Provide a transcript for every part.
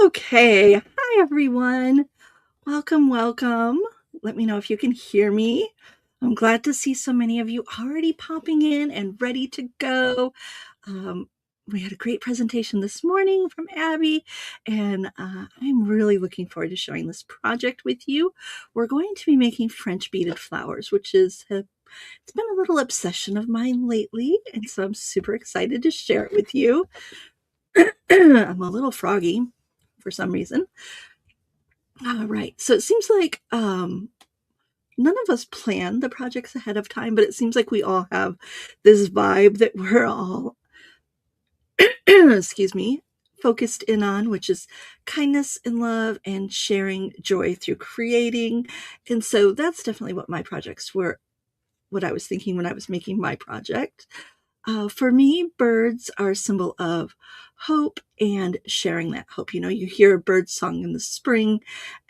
Okay. Hi, everyone. Welcome, welcome. Let me know if you can hear me. I'm glad to see so many of you already popping in and ready to go. Um, we had a great presentation this morning from Abby, and I'm really looking forward to sharing this project with you. We're going to be making French beaded flowers, which is it's been a little obsession of mine lately, and so I'm super excited to share it with you. I'm a little froggy for some reason. All right. So it seems like none of us planned the projects ahead of time, but it seems like we all have this vibe that we're all, excuse me, focused in on, which is kindness and love and sharing joy through creating. And so that's definitely what my projects were, what I was thinking when I was making my project. For me, birds are a symbol of hope and sharing that hope. You know, you hear a bird song in the spring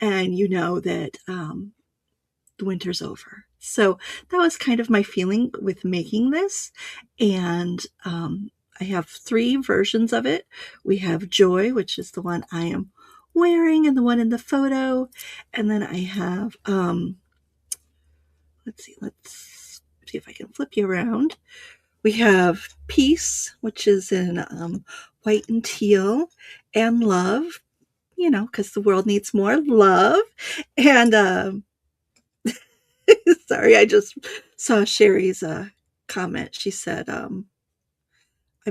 and you know that the winter's over. So that was kind of my feeling with making this. And I have 3 versions of it. We have Joy, which is the one I am wearing and the one in the photo. And then I have, let's see if I can flip you around. We have Peace, which is in white and teal, and Love, you know, because the world needs more love. And sorry, I just saw Sherry's comment. She said, I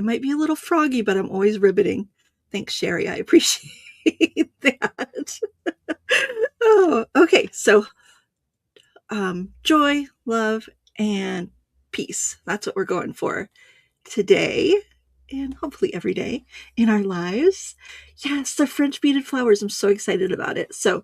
might be a little froggy, but I'm always riveting. Thanks, Sherry. I appreciate that. Oh, okay. So, joy, love, and peace. That's what we're going for today. and hopefully every day in our lives. Yes, the French beaded flowers. I'm so excited about it. So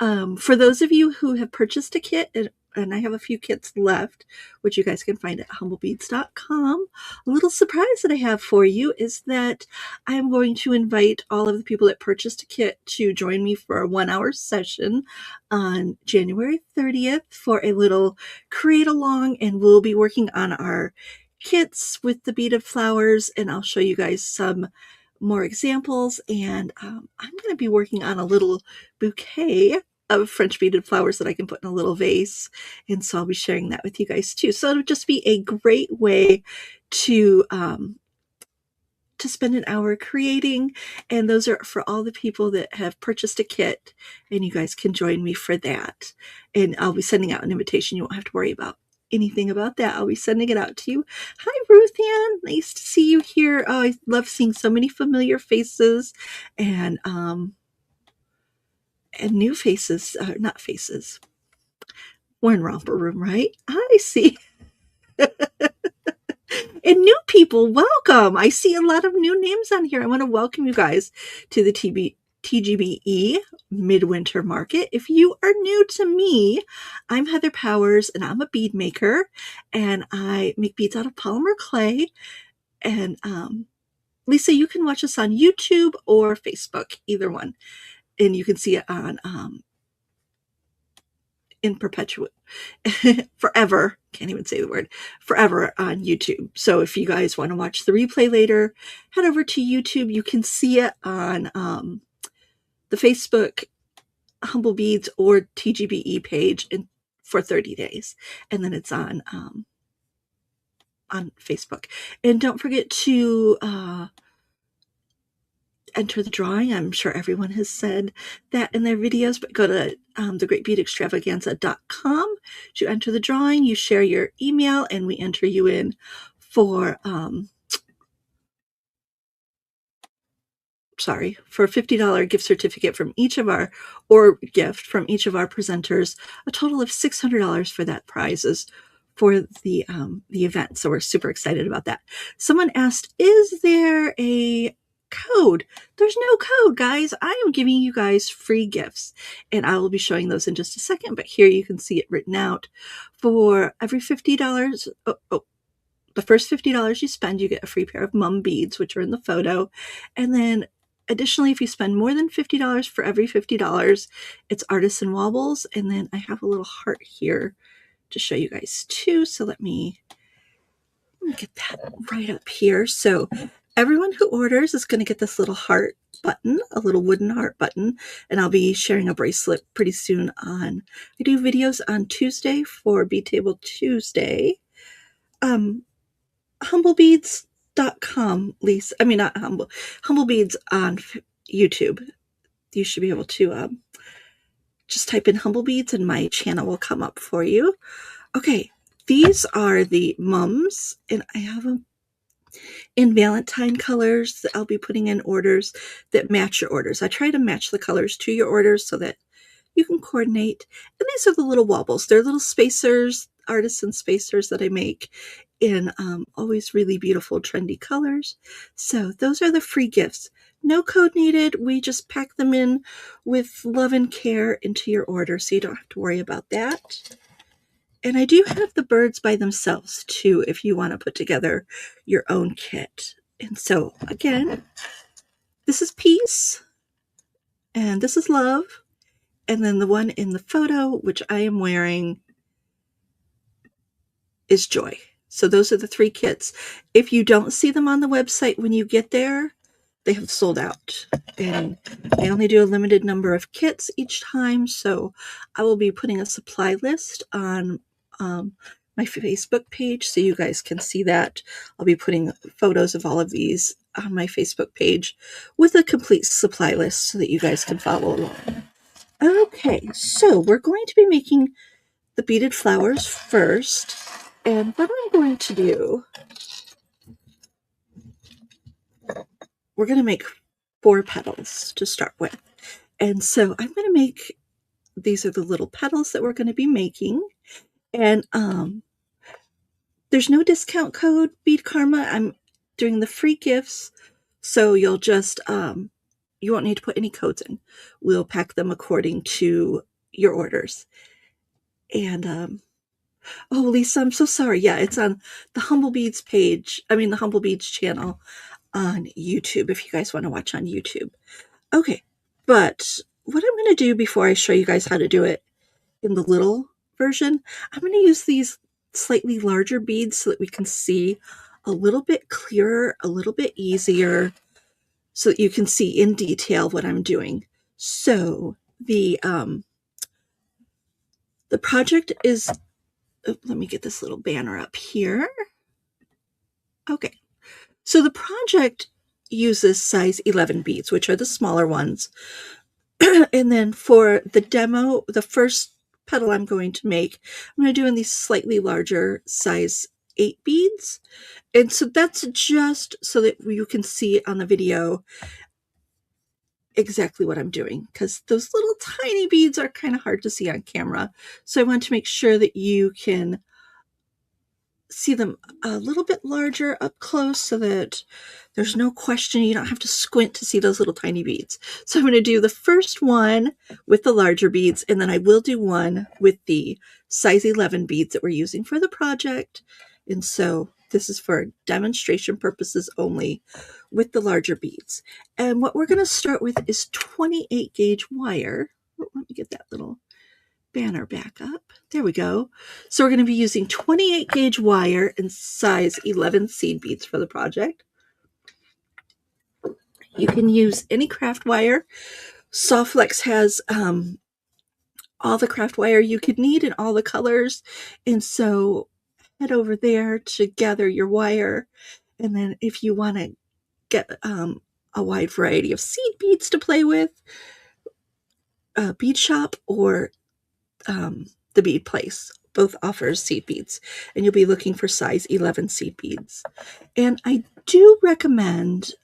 for those of you who have purchased a kit, and I have a few kits left, which you guys can find at humblebeads.com, a little surprise that I have for you is that I'm going to invite all of the people that purchased a kit to join me for a 1 hour session on January 30th for a little create along, and we'll be working on our kits with the beaded flowers, and I'll show you guys some more examples. And I'm going to be working on a little bouquet of French beaded flowers that I can put in a little vase. And so I'll be sharing that with you guys too. So it'll just be a great way to spend an hour creating. And those are for all the people that have purchased a kit. And you guys can join me for that. And I'll be sending out an invitation. You won't have to worry about anything about that. I'll be sending it out to you. Hi, Ruth Ann. Nice to see you here. Oh, I love seeing so many familiar faces and new faces, not faces. We're in Romper Room, right? I see. And new people, welcome. I see a lot of new names on here. I want to welcome you guys to the TGBE Midwinter Market. If you are new to me, I'm Heather Powers, and I'm a bead maker, and I make beads out of polymer clay. And Lisa, you can watch us on YouTube or Facebook, either one, and you can see it on in perpetuate forever, can't even say the word, forever on YouTube. So if you guys want to watch the replay later, head over to YouTube. You can see it on the Facebook Humble Beads or TGBE page for 30 days, and then it's on Facebook. And don't forget to enter the drawing. I'm sure everyone has said that in their videos, but go to thegreatbeadextravaganza.com to enter the drawing. You share your email, and we enter you in for for a $50 gift certificate from each of our, or gift from each of our presenters, a total of $600 for that prizes for the event. So we're super excited about that. Someone asked, is there a code? There's no code, guys. I am giving you guys free gifts, and I will be showing those in just a second, but here you can see it written out. For every $50, the first $50 you spend, you get a free pair of mum beads, which are in the photo. And then additionally, if you spend more than $50, for every $50, it's artisan wobbles. And then I have a little heart here to show you guys too. So let me get that right up here. So everyone who orders is going to get this little heart button, a little wooden heart button, and I'll be sharing a bracelet pretty soon I do videos on Tuesday for Bead Table Tuesday. Humblebeads.com, Lisa. I mean, not Humblebeads on YouTube. You should be able to just type in Humblebeads and my channel will come up for you. Okay, these are the mums, and I have them in Valentine colors that I'll be putting in orders that match your orders. I try to match the colors to your orders so that you can coordinate. And these are the little wobbles. They're little spacers, artisan spacers that I make in always really beautiful, trendy colors. So those are the free gifts. No code needed. We just pack them in with love and care into your order, so you don't have to worry about that. And I do have the birds by themselves too, if you want to put together your own kit. And so again, this is peace, and this is love. And then the one in the photo, which I am wearing, is joy. So those are the three kits. If you don't see them on the website when you get there, they have sold out. And I only do a limited number of kits each time. So I will be putting a supply list on my Facebook page so you guys can see that. I'll be putting photos of all of these on my Facebook page with a complete supply list so that you guys can follow along. Okay, so we're going to be making the beaded flowers first. And what I'm going to do, we're going to make 4 petals to start with. And so I'm going to make, these are the little petals that we're going to be making. And there's no discount code, Bead Karma. doing the free gifts, so you'll just, you won't need to put any codes in. We'll pack them according to your orders. And, oh, Lisa, I'm so sorry. Yeah, it's on the Humble Beads page. I mean, the Humble Beads channel on YouTube, if you guys want to watch on YouTube. Okay, but what I'm going to do before I show you guys how to do it in the little version, I'm going to use these slightly larger beads so that we can see a little bit clearer, a little bit easier, so that you can see in detail what I'm doing. So the project is, oh, let me get this little banner up here. Okay, so the project uses size 11 beads, which are the smaller ones. And then for the demo, the first petal I'm going to make, I'm going to do in these slightly larger size 8 beads. And so that's just so that you can see on the video exactly what I'm doing, because those little tiny beads are kind of hard to see on camera. So I want to make sure that you can see them a little bit larger up close so that there's no question, you don't have to squint to see those little tiny beads. So I'm going to do the first one with the larger beads, and then I will do one with the size 11 beads that we're using for the project. And so this is for demonstration purposes only with the larger beads. And what we're going to start with is 28 gauge wire. Let me get that little banner back up. There we go. So we're going to be using 28 gauge wire and size 11 seed beads for the project. You can use any craft wire. Softflex has all the craft wire you could need in all the colors. And so head over there to gather your wire. And then if you want to get a wide variety of seed beads to play with, Bead Shop or the Bead Place both offers seed beads, and you'll be looking for size 11 seed beads. And I do recommend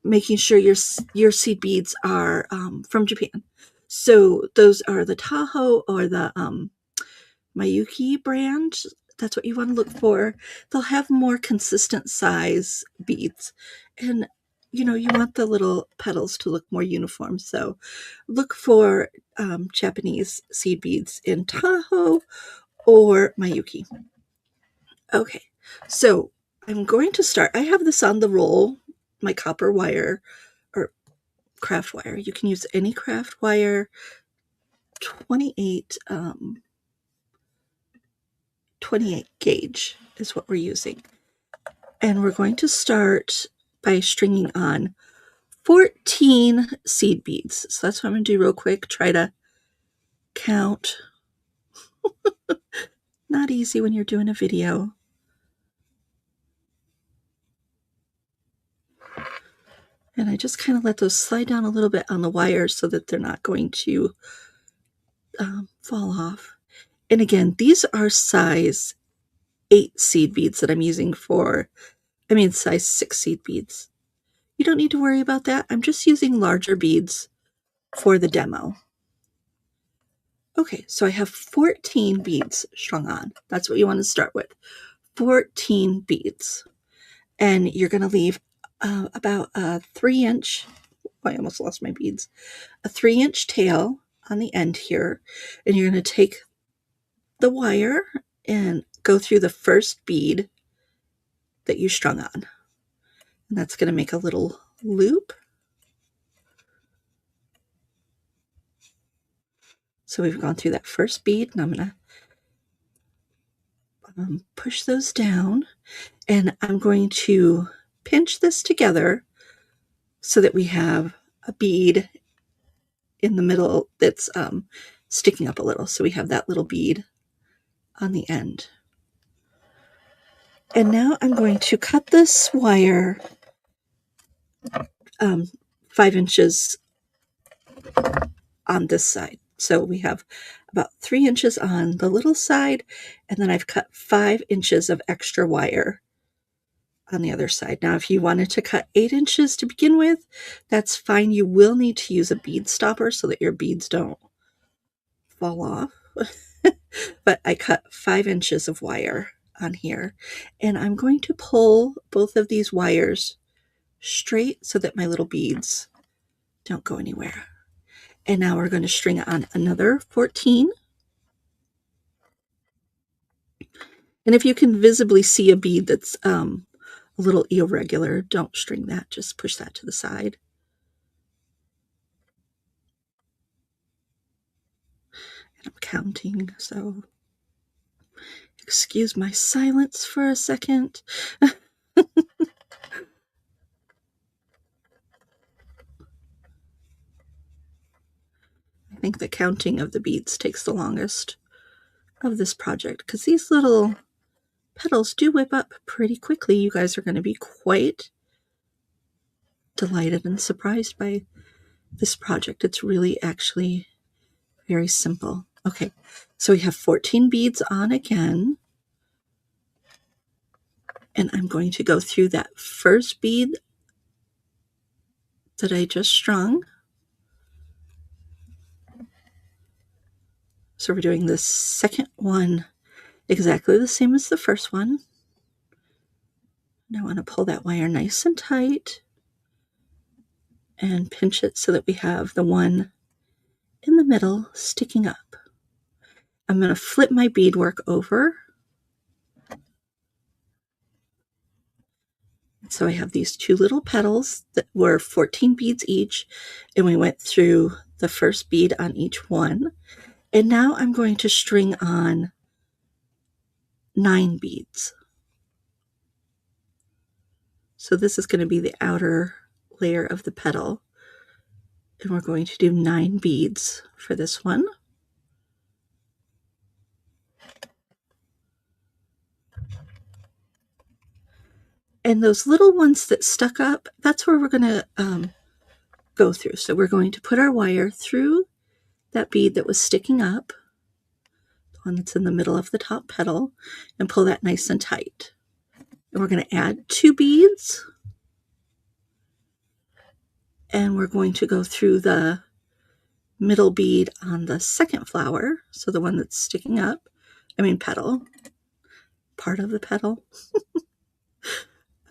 making sure your seed beads are from Japan. So those are the Tahoe or the Mayuki brand. That's what you want to look for. They'll have more consistent size beads, and you want the little petals to look more uniform. So look for Japanese seed beads in Tahoe or Mayuki. Okay, so I'm going to start. I have this on the roll, my copper wire or craft wire. You can use any craft wire. 28 gauge is what we're using. And we're going to start by stringing on 14 seed beads. So that's what I'm going to do real quick. Try to count. Not easy when you're doing a video. And I just kind of let those slide down a little bit on the wire so that they're not going to fall off. And again, these are size 8 seed beads that I'm using size 6 seed beads. You don't need to worry about that. I'm just using larger beads for the demo. Okay, so I have 14 beads strung on. That's what you want to start with. 14 beads. And you're going to leave about a 3-inch, I almost lost my beads, a 3-inch tail on the end here. And you're going to take the wire and go through the first bead that you strung on. And that's going to make a little loop. So we've gone through that first bead, and I'm going to push those down, and I'm going to pinch this together so that we have a bead in the middle that's sticking up a little. So we have that little bead on the end. And now I'm going to cut this wire 5 inches on this side. So we have about 3 inches on the little side, and then I've cut 5 inches of extra wire on the other side. Now, if you wanted to cut 8 inches to begin with, that's fine. You will need to use a bead stopper so that your beads don't fall off. But I cut 5 inches of wire on here, and I'm going to pull both of these wires straight so that my little beads don't go anywhere. And now we're going to string on another 14. And if you can visibly see a bead that's a little irregular, don't string that, just push that to the side. And I'm counting, so excuse my silence for a second. I think the counting of the beads takes the longest of this project because these little petals do whip up pretty quickly. You guys are going to be quite delighted and surprised by this project. It's really actually very simple. Okay, so we have 14 beads on again. And I'm going to go through that first bead that I just strung. So we're doing the second one exactly the same as the first one. And I want to pull that wire nice and tight and pinch it so that we have the one in the middle sticking up. I'm going to flip my beadwork over. So I have these two little petals that were 14 beads each, and we went through the first bead on each one. And now I'm going to string on 9 beads. So this is going to be the outer layer of the petal. And we're going to do 9 beads for this one. And those little ones that stuck up, that's where we're going to go through. So we're going to put our wire through that bead that was sticking up, the one that's in the middle of the top petal, and pull that nice and tight. And we're going to add 2 beads. And we're going to go through the middle bead on the second flower, so the one that's sticking up, petal, part of the petal.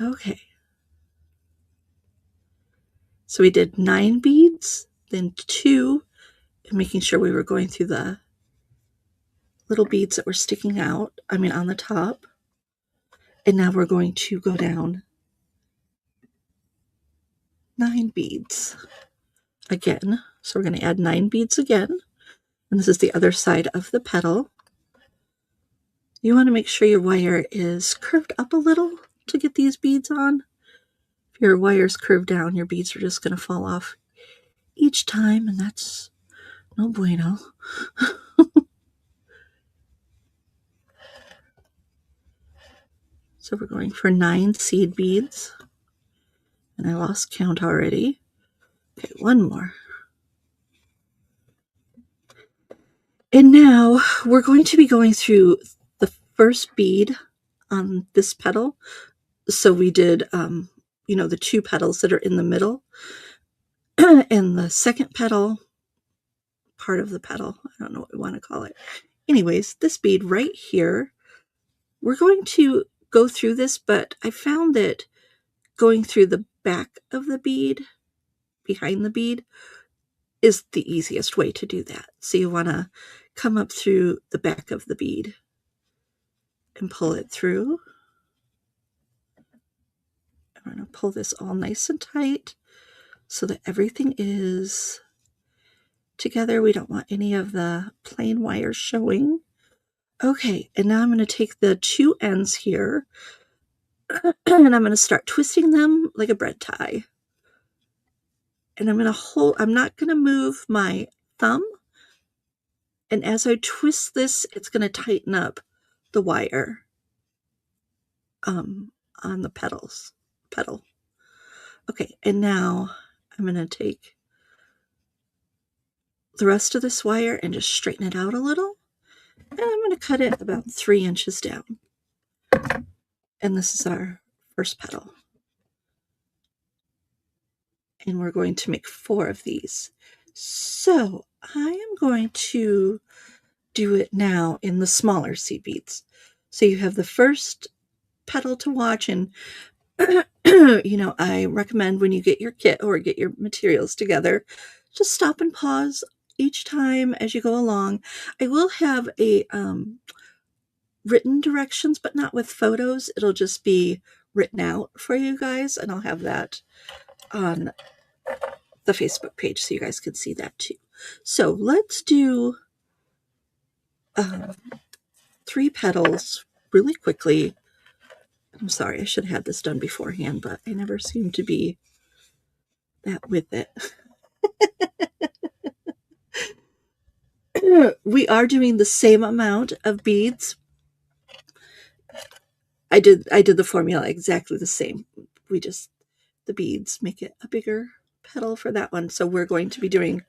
Okay. So we did 9 beads, then 2, and making sure we were going through the little beads that were sticking out, on the top. And now we're going to go down 9 beads again. So we're going to add 9 beads again. And this is the other side of the petal. You want to make sure your wire is curved up a little to get these beads on. If your wire's curved down, your beads are just going to fall off each time, and that's no bueno. So we're going for 9 seed beads. And I lost count already. Okay, one more. And now we're going to be going through the first bead on this petal. So we did, the 2 petals that are in the middle. And the second petal, part of the petal, I don't know what we want to call it. Anyways, this bead right here, we're going to go through this, but I found that going through the back of the bead, behind the bead, is the easiest way to do that. So you want to come up through the back of the bead and pull it through. I'm going to pull this all nice and tight so that everything is together. We don't want any of the plain wires showing. Okay, and now I'm going to take the 2 ends here and I'm going to start twisting them like a bread tie. And I'm not going to move my thumb. And as I twist this, it's going to tighten up the wire on the petal. Okay, and now I'm going to take the rest of this wire and just straighten it out a little. And I'm going to cut it about 3 inches down. And this is our first petal. And we're going to make 4 of these. So I am going to do it now in the smaller seed beads. So you have the first petal to watch, and I recommend when you get your kit or get your materials together, just stop and pause each time as you go along. I will have a written directions, but not with photos. It'll just be written out for you guys, and I'll have that on the Facebook page so you guys can see that too. So let's do 3 petals really quickly. I'm sorry, I should have had this done beforehand, but I never seem to be that with it. We are doing the same amount of beads. I did the formula exactly the same. The beads make it a bigger petal for that one. So we're going to be doing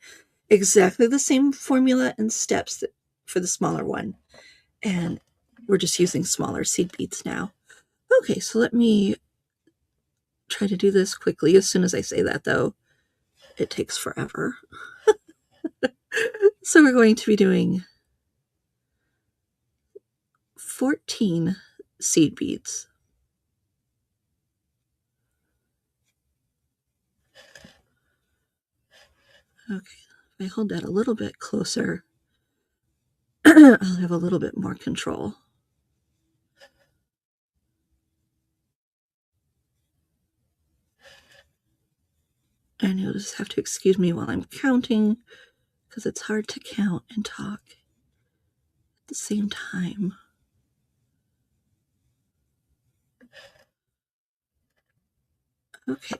exactly the same formula and steps for the smaller one. And we're just using smaller seed beads now. Okay, so let me try to do this quickly. As soon as I say that, though, it takes forever. So we're going to be doing 14 seed beads. Okay, if I hold that a little bit closer, I'll have a little bit more control. And you'll just have to excuse me while I'm counting, because it's hard to count and talk at the same time. Okay.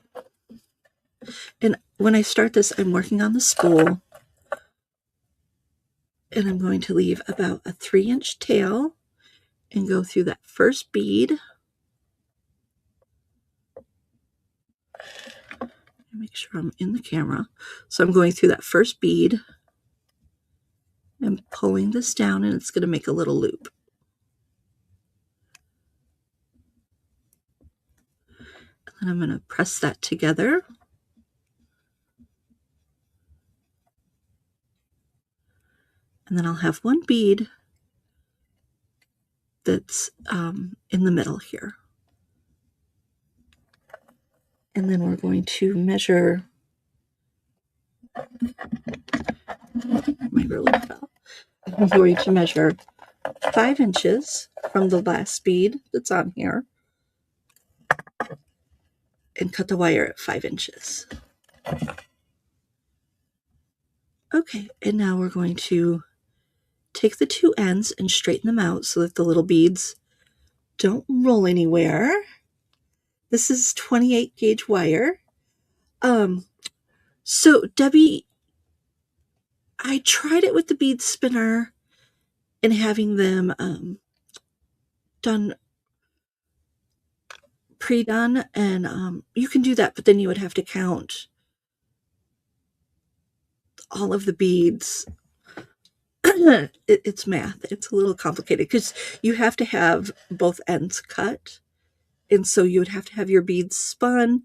And when I start this, I'm working on the spool, and I'm going to leave about a 3-inch tail and go through that first bead. Make sure I'm in the camera. So I'm going through that first bead and pulling this down, and it's going to make a little loop. And I'm going to press that together. And then I'll have one bead that's in the middle here. And then we're going to measure. My ruler fell. I'm going to measure 5 inches from the last bead that's on here and cut the wire at 5 inches. Okay, and now we're going to take the 2 ends and straighten them out so that the little beads don't roll anywhere. This is 28 gauge wire. So Debbie, I tried it with the bead spinner and having them done pre-done, and you can do that, but then you would have to count all of the beads. It's math. It's a little complicated because you have to have both ends cut, and so you would have to have your beads spun,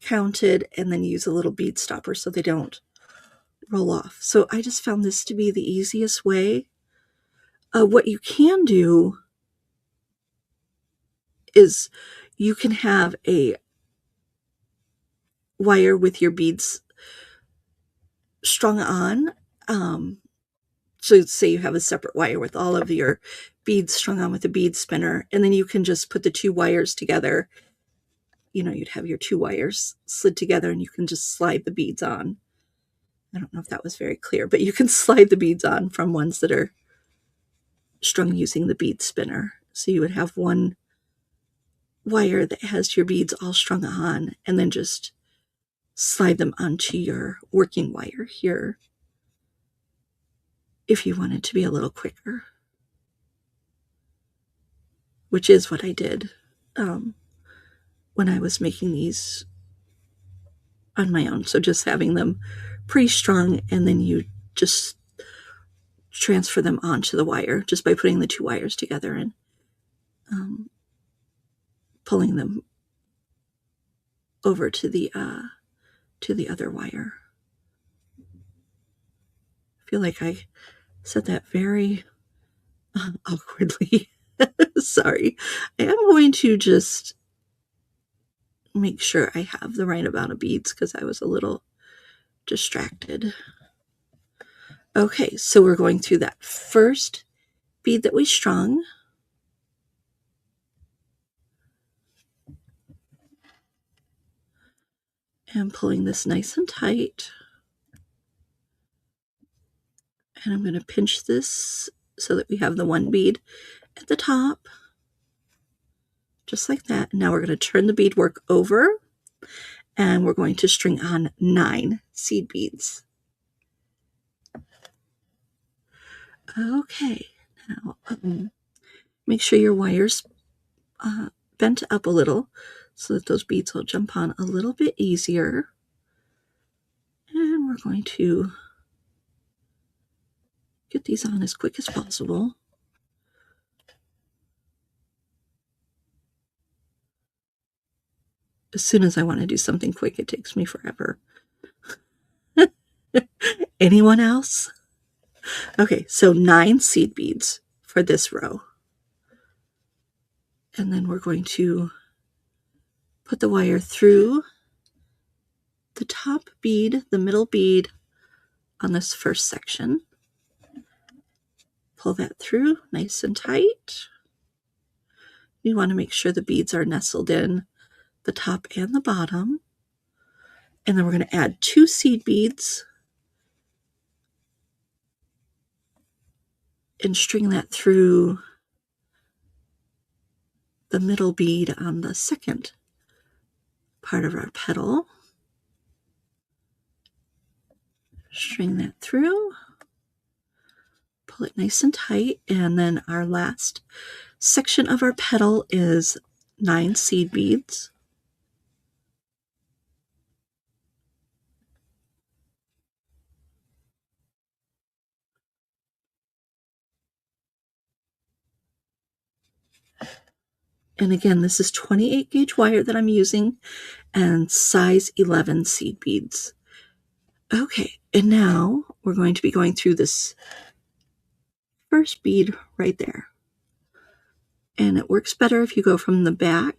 counted, and then use a little bead stopper so they don't roll off. So I just found this to be the easiest way. What you can do is you can have a wire with your beads strung on. So say you have a separate wire with all of your beads strung on with a bead spinner, and then you can just put the 2 wires together. You'd have your 2 wires slid together, and you can just slide the beads on. I don't know if that was very clear, but you can slide the beads on from ones that are strung using the bead spinner. So you would have one wire that has your beads all strung on, and then just slide them onto your working wire here if you wanted to be a little quicker, which is what I did when I was making these on my own. So just having them pre-strung, and then you just transfer them onto the wire just by putting the 2 wires together and pulling them over to the other wire. I feel like I said that very awkwardly. Sorry. I am going to just make sure I have the right amount of beads because I was a little distracted. Okay, so we're going through that first bead that we strung. And pulling this nice and tight. And I'm going to pinch this so that we have the one bead at the top. Just like that. Now we're going to turn the beadwork over and we're going to string on 9 seed beads. Okay, now make sure your wire's bent up a little so that those beads will jump on a little bit easier. And we're going to get these on as quick as possible. As soon as I want to do something quick, it takes me forever. Anyone else? Okay, so 9 seed beads for this row. And then we're going to put the wire through the top bead, the middle bead on this first section. Pull that through nice and tight. We want to make sure the beads are nestled in the top and the bottom. And then we're going to add 2 seed beads and string that through the middle bead on the second part of our petal. String that through, pull it nice and tight, and then our last section of our petal is 9 seed beads. And again, this is 28 gauge wire that I'm using and size 11 seed beads. Okay, and now we're going to be going through this first bead right there. And it works better if you go from the back.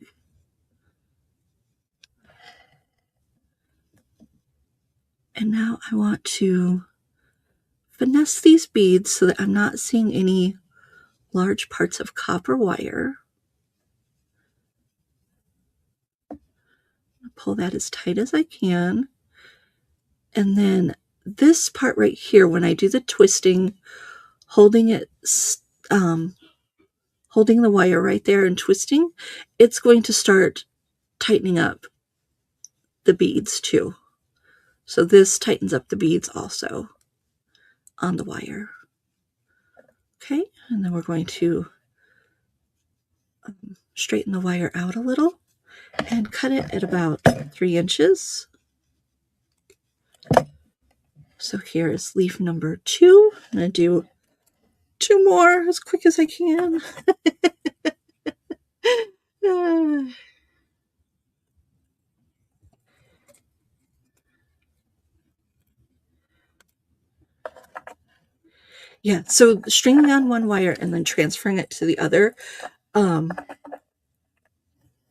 And now I want to finesse these beads so that I'm not seeing any large parts of copper wire. Pull that as tight as I can. And then this part right here, when I do the twisting, holding it, holding the wire right there and twisting, it's going to start tightening up the beads too. So this tightens up the beads also on the wire. Okay, and then we're going to straighten the wire out a little and cut it at about 3 inches. So here is leaf number 2. I'm going to do 2 more as quick as I can. Yeah, so stringing on one wire and then transferring it to the other,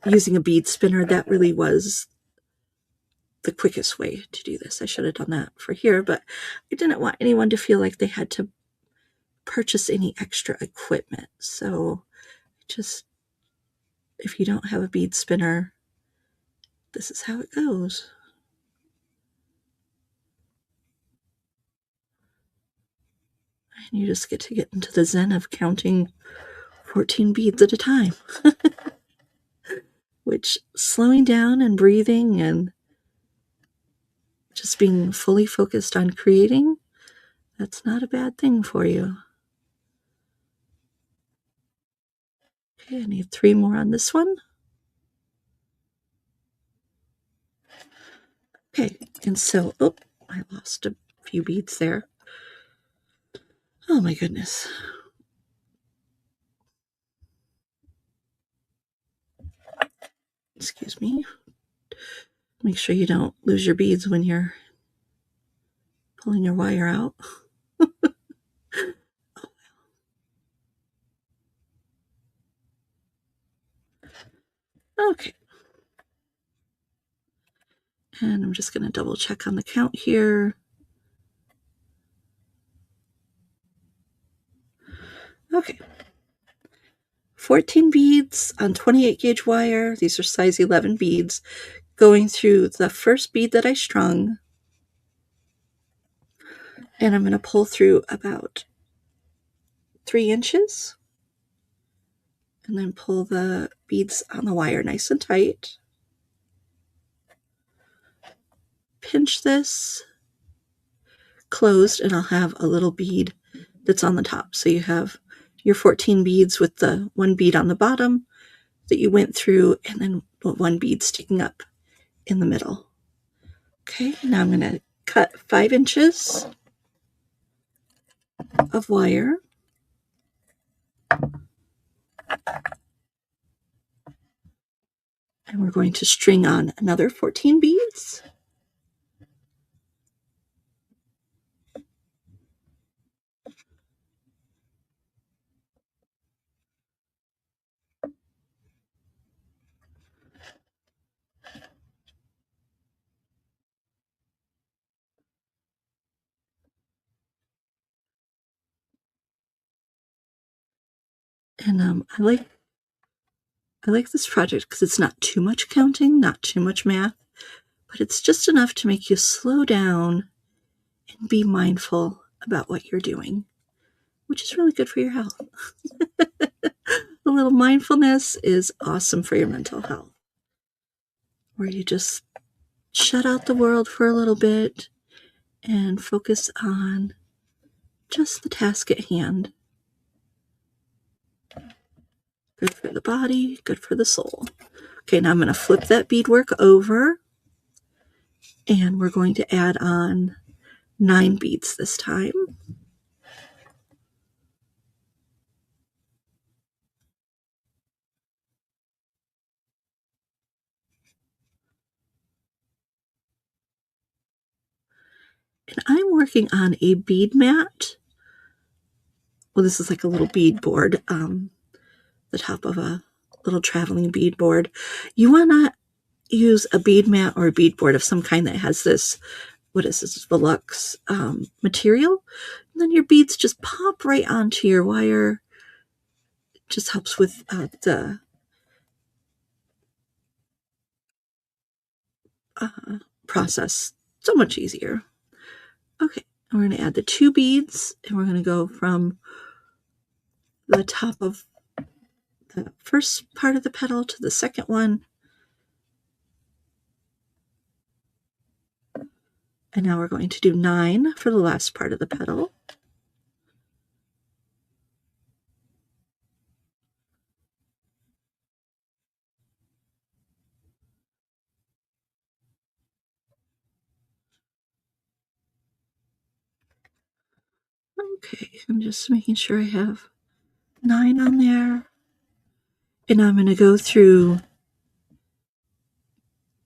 using a bead spinner, that really was the quickest way to do this. I should have done that for here, but I didn't want anyone to feel like they had to purchase any extra equipment. So just, if you don't have a bead spinner, this is how it goes. And you just get to get into the zen of counting 14 beads at a time. Which, slowing down and breathing and just being fully focused on creating, that's not a bad thing for you. Okay, I need 3 more on this one. Okay, and so, oh, I lost a few beads there. Oh my goodness. Excuse me. Make sure you don't lose your beads when you're pulling your wire out. And I'm just going to double check on the count here. Okay. 14 beads on 28 gauge wire. These are size 11 beads going through the first bead that I strung. And I'm going to pull through about 3 inches and then pull the beads on the wire nice and tight. Pinch this closed and I'll have a little bead that's on the top. So you have your 14 beads with the 1 bead on the bottom that you went through and then 1 bead sticking up in the middle. Okay, now I'm going to cut 5 inches of wire. And we're going to string on another 14 beads. And I like this project because it's not too much counting, not too much math, but it's just enough to make you slow down and be mindful about what you're doing, which is really good for your health. A little mindfulness is awesome for your mental health, where you just shut out the world for a little bit and focus on just the task at hand. Good for the body, good for the soul. Okay, now I'm going to flip that beadwork over and we're going to add on 9 beads this time. And I'm working on a bead mat. Well, this is like a little bead board, the top of a little traveling bead board. You want to use a bead mat or a bead board of some kind that has this, what is this, Velux material. And then your beads just pop right onto your wire. It just helps with the process so much easier. Okay, and we're going to add the 2 beads, and we're going to go from the top of the first part of the petal to the second one. And now we're going to do 9 for the last part of the petal. Okay, I'm just making sure I have 9 on there. And I'm going to go through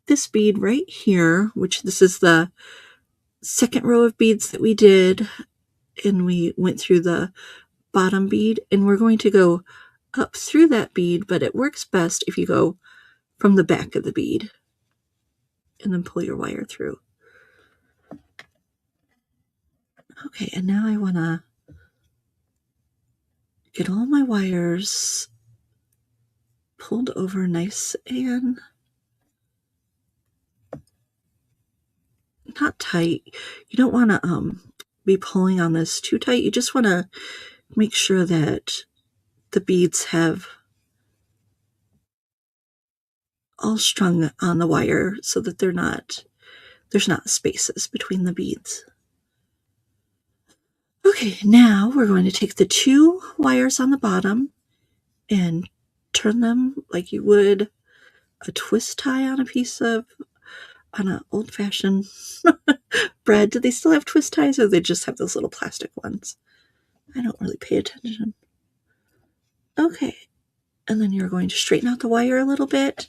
this bead right here, which this is the second row of beads that we did. And we went through the bottom bead. And we're going to go up through that bead, but it works best if you go from the back of the bead and then pull your wire through. Okay, and now I want to get all my wires pulled over nice and not tight. You don't want to be pulling on this too tight. You just want to make sure that the beads have all strung on the wire so that there's not spaces between the beads. Okay, now we're going to take the 2 wires on the bottom and turn them like you would a twist tie on an old-fashioned bread. Do they still have twist ties or they just have those little plastic ones? I don't really pay attention. Okay, and then you're going to straighten out the wire a little bit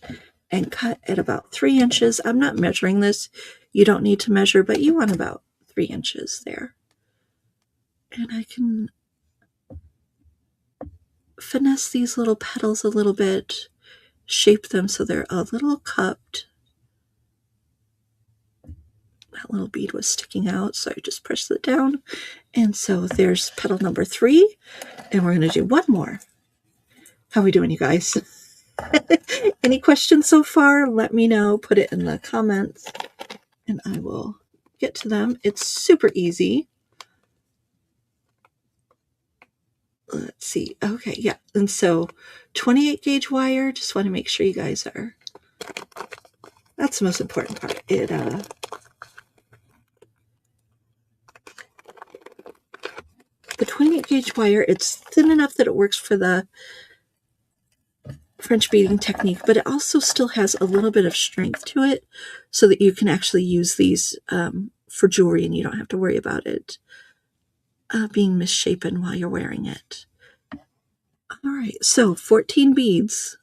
and cut at about 3 inches. I'm not measuring this. You don't need to measure, but you want about 3 inches there. And I can finesse these little petals a little bit, shape them so they're a little cupped. that little bead was sticking out, so I just pressed it down. And so there's petal number 3, and we're going to do one more. How are we doing, you guys? Any questions so far? Let me know. Put it in the comments, and I will get to them. It's super easy. Let's see. Okay, yeah. And so 28 gauge wire. Just want to make sure you guys are. That's the most important part. The 28 gauge wire, it's thin enough that it works for the French beading technique, but it also still has a little bit of strength to it so that you can actually use these for jewelry and you don't have to worry about it being misshapen while you're wearing it. All right, so 14 beads.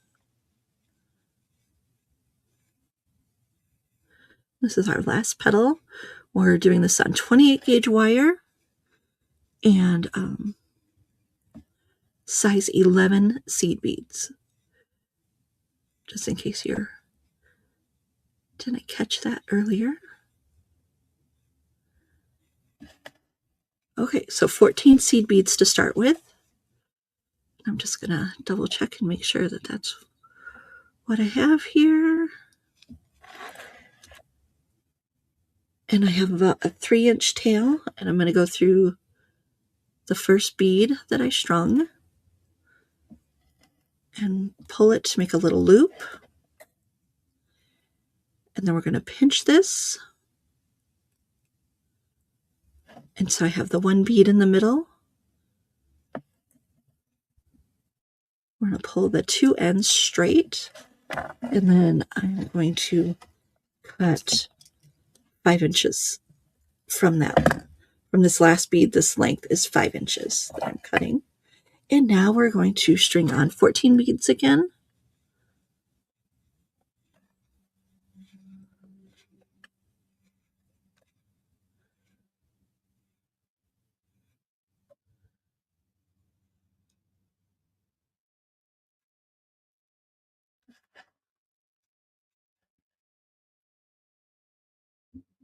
This is our last petal. We're doing this on 28 gauge wire and size 11 seed beads. Just in case you didn't catch that earlier. Okay, so 14 seed beads to start with. I'm just going to double check and make sure that that's what I have here. And I have about a 3-inch tail, and I'm going to go through the first bead that I strung and pull it to make a little loop. And then we're going to pinch this. And so I have the one bead in the middle. We're going to pull the 2 ends straight. And then I'm going to cut 5 inches from that. From this last bead, this length is 5 inches that I'm cutting. And now we're going to string on 14 beads again.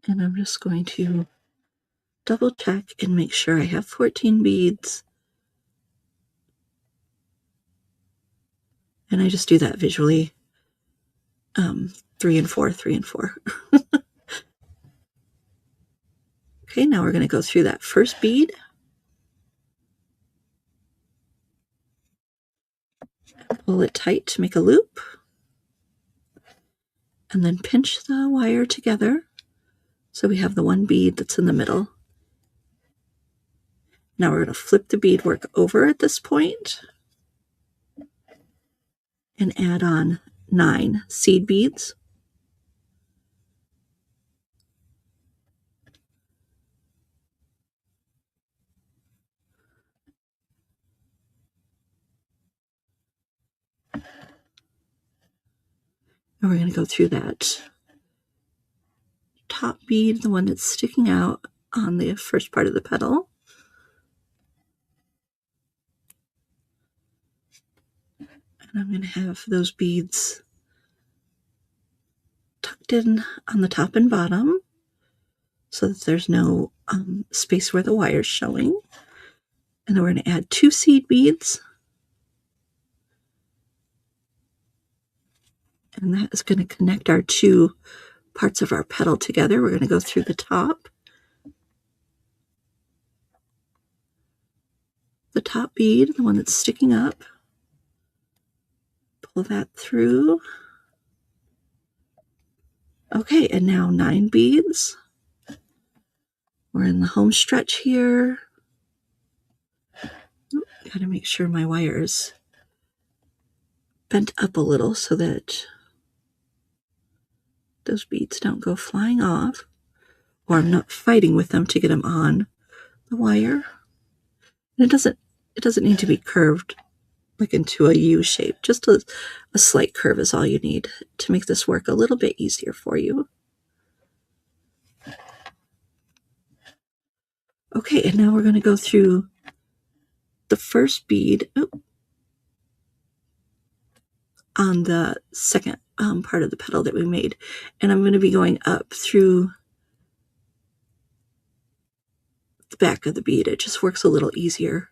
And I'm just going to double check and make sure I have 14 beads. And I just do that visually. 3 and 4, 3 and 4. Okay, now we're going to go through that first bead. Pull it tight to make a loop. And then pinch the wire together so we have the one bead that's in the middle. Now we're going to flip the beadwork over at this point and add on 9 seed beads. And we're going to go through that top bead, the one that's sticking out on the first part of the petal. And I'm going to have those beads tucked in on the top and bottom so that there's no space where the wire's showing. And then we're going to add 2 seed beads. And that is going to connect our 2 parts of our petal together. We're going to go through the top bead, the one that's sticking up. Pull that through. Okay, and now 9 beads. We're in the home stretch here. Got to make sure my wire is bent up a little so that those beads don't go flying off, or I'm not fighting with them to get them on the wire. And it doesn't need to be curved like into a U shape. Just a slight curve is all you need to make this work a little bit easier for you. Okay, and now we're going to go through the first bead on the second part of the petal that we made. And I'm going to be going up through the back of the bead. It just works a little easier.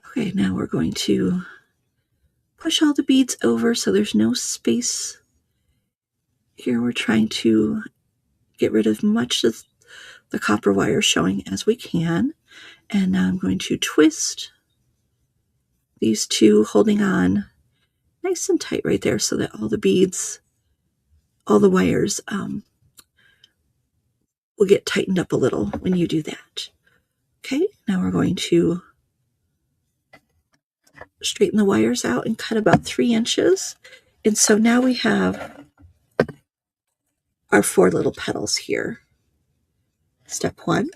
Okay, now we're going to push all the beads over so there's no space. Here we're trying to get rid of much of the copper wire showing as we can. And now I'm going to twist these two, holding on nice and tight right there so that all the beads, all the wires will get tightened up a little when you do that. Okay, now we're going to straighten the wires out and cut about 3 inches. And so now we have our 4 little petals here. Step 1.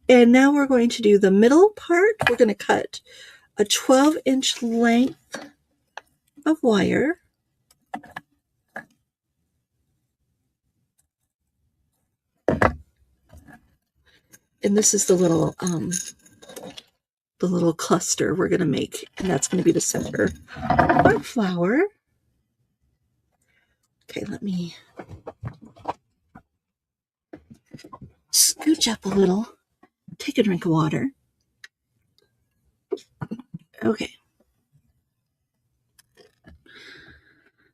And now we're going to do the middle part. We're going to cut a 12-inch length of wire. And this is the little cluster we're going to make, and that's going to be the center of our flower. Okay, let me scooch up a little, take a drink of water. Okay.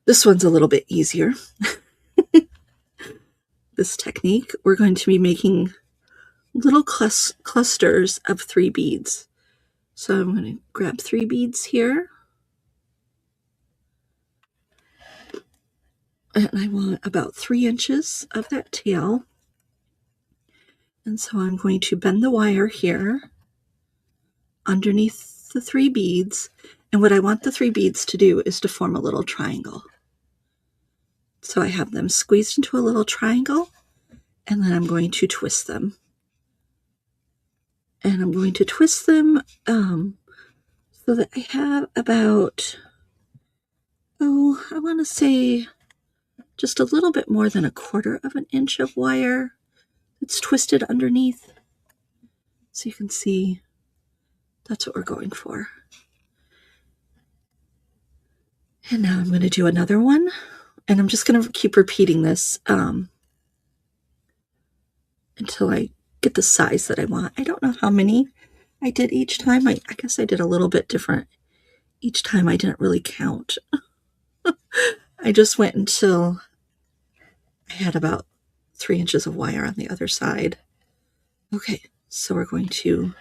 This one's a little bit easier. This technique, we're going to be making little clusters of 3 beads. So I'm going to grab 3 beads here. And I want about 3 inches of that tail. And so I'm going to bend the wire here underneath the 3 beads. And what I want the 3 beads to do is to form a little triangle. So I have them squeezed into a little triangle, and then I'm going to twist them. And I'm going to twist them so that I have about, I want to say just a little bit more than 1/4 of an inch of wire that's twisted underneath. So you can see that's what we're going for. And now I'm going to do another one, and I'm just going to keep repeating this until I get the size that I want. I don't know how many I did each time. I guess I did a little bit different each time. I didn't really count. I just went until I had about 3 inches of wire on the other side. Okay, so we're going to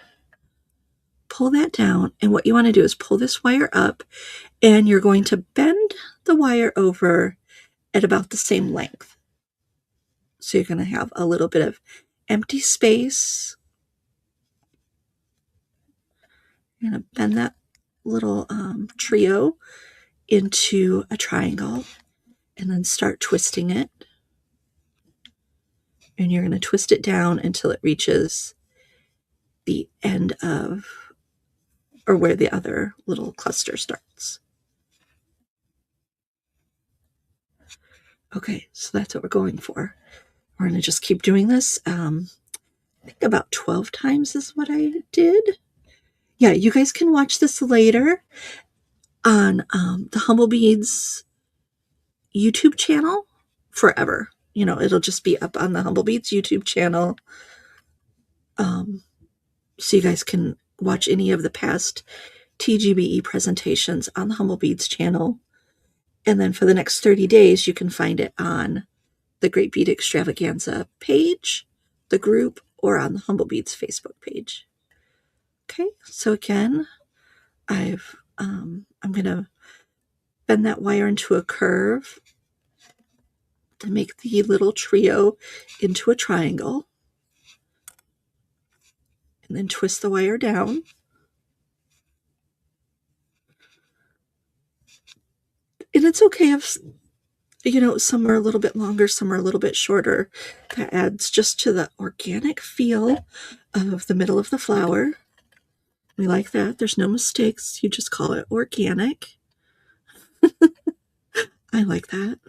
pull that down, and what you want to do is pull this wire up, and you're going to bend the wire over at about the same length. So you're going to have a little bit of empty space. You're going to bend that little trio into a triangle and then start twisting it. And you're going to twist it down until it reaches the end of, or where the other little cluster starts. Okay, so that's what we're going for. We're going to just keep doing this. I think about 12 times is what I did. Yeah, you guys can watch this later on the Humble Beads YouTube channel forever. You know, it'll just be up on the Humble Beads YouTube channel. So you guys can watch any of the past TGBE presentations on the Humble Beads channel. And then for the next 30 days, you can find it on the Great Bead Extravaganza page, the group, or on the Humble Beads Facebook page. Okay, so again, I'm going to bend that wire into a curve to make the little trio into a triangle. And then twist the wire down. And it's okay if, you know, some are a little bit longer, some are a little bit shorter. That adds just to the organic feel of the middle of the flower. We like that. There's no mistakes. You just call it organic. I like that.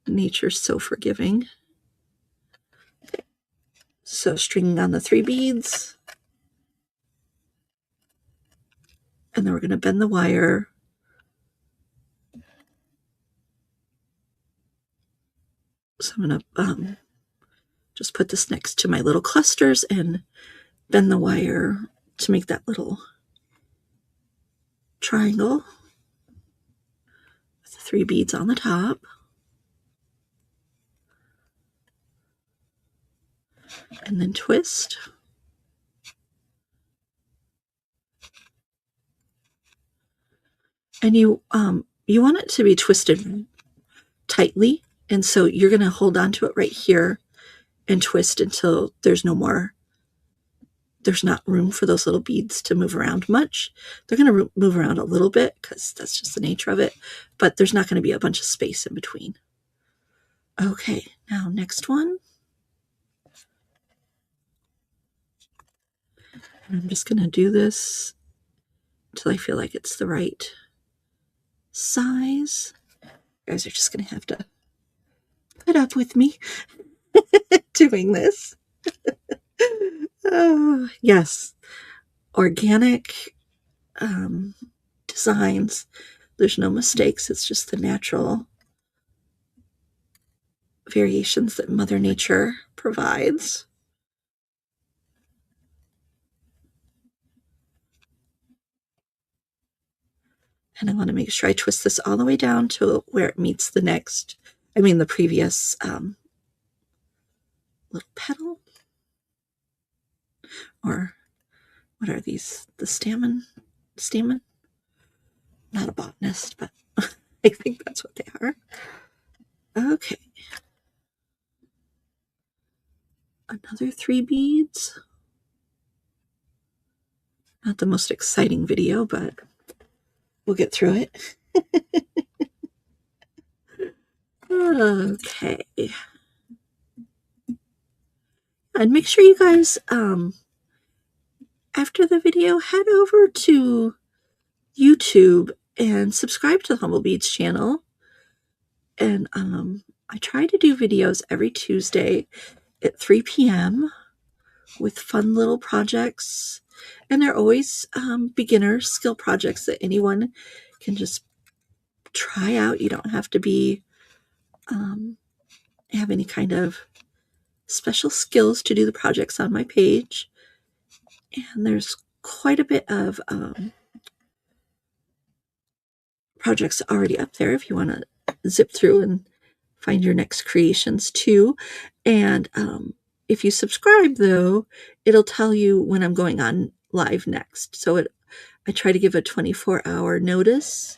Nature's so forgiving. Okay. So stringing on the 3 beads. And then we're going to bend the wire I'm going to just put this next to my little clusters and bend the wire to make that little triangle with the 3 beads on the top. And then twist. And you want it to be twisted tightly, and so you're going to hold on to it right here and twist until there's not room for those little beads to move around much. They're going to move around a little bit because that's just the nature of it, but there's not going to be a bunch of space in between. Okay, now next one. And I'm just going to do this until I feel like it's the right size. You guys are just going to have to put up with me doing this. Oh, yes. Organic designs. There's no mistakes. It's just the natural variations that Mother Nature provides. And I want to make sure I twist this all the way down to where it meets the previous little petal. Or what are these? The stamen? Not a botanist, but I think that's what they are. Okay. Another 3 beads. Not the most exciting video, but we'll get through it. Okay. And make sure you guys, after the video, head over to YouTube and subscribe to the Humble Beads channel. And I try to do videos every Tuesday at 3 p.m. with fun little projects. And they're always beginner skill projects that anyone can just try out. You don't have to be have any kind of special skills to do the projects on my page. And there's quite a bit of projects already up there if you want to zip through and find your next creations too. And if you subscribe, though, it'll tell you when I'm going on live next. So I try to give a 24-hour notice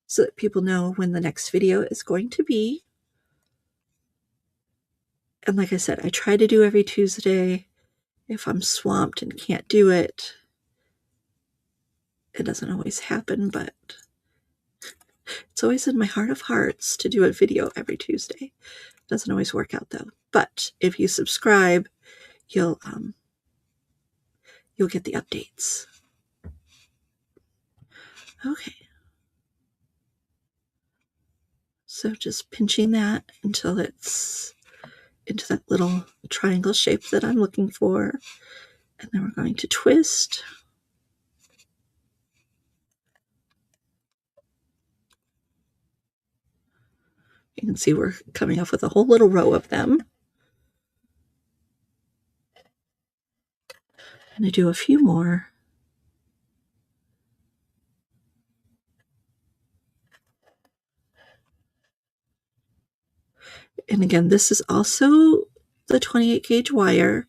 so that people know when the next video is going to be. And like I said, I try to do every Tuesday. If I'm swamped and can't do it, it doesn't always happen, but it's always in my heart of hearts to do a video every Tuesday. It doesn't always work out, though. But if you subscribe, you'll get the updates. Okay. So just pinching that until it's into that little triangle shape that I'm looking for. And then we're going to twist. You can see we're coming up with a whole little row of them. I'm going to do a few more. And again, this is also the 28 gauge wire